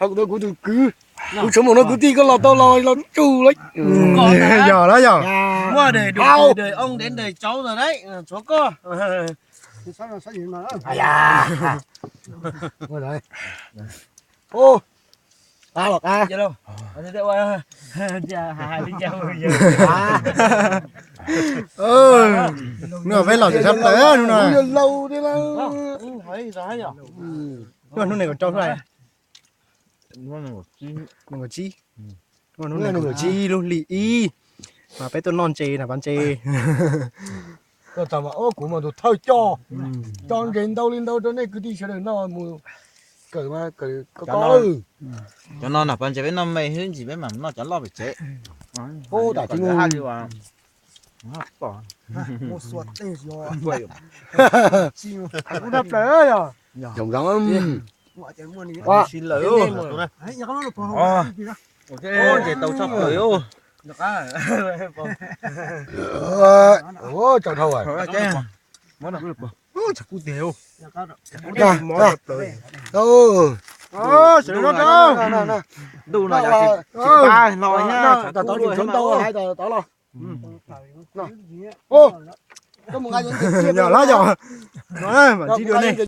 học tôi cũng cứ số một nó cứ ti có lò to lò chu lấy. Giỏi đó giỏi. Mua đời ông đến đời cháu rồi đấy, chúa cô. Sao gì mà đó. À da. Ngồi đây. Ô. À lọt à. Chưa đâu. Thế đâu hai đi nhau giờ. Nữa phải lò sắp tới nữa này. Lâu thế là. Thấy rồi nhở. Nó này còn trâu này. Nó là Nó chi. Nó này còn chi luôn lì y. Mà bé tôi non chê là bán chê. Tôi tao mà ô của mà tôi thôi cho đến đâu lên đâu cho nên cứ đi chơi nó mù cởi mà cởi có cho nó là bạn chế bên nó mày hơn gì bên mà nó chẳng lo bị chế. ô đã chứ ngu một suất tê rồi. cũng đập đấy à giống giống Wow. Xin lỗi ô. Ok, để tàu sắp tới ô. Được á. ô trời thâu rồi Món nào được Ôi chắc cú đều. ra đâu Xử nó đâu. đủ nó giá trị ba lòi nha. tao tao xuống tao hai tao tao lo ô có một ai những Nhỏ lá giỏi. Nói mà chi đường này.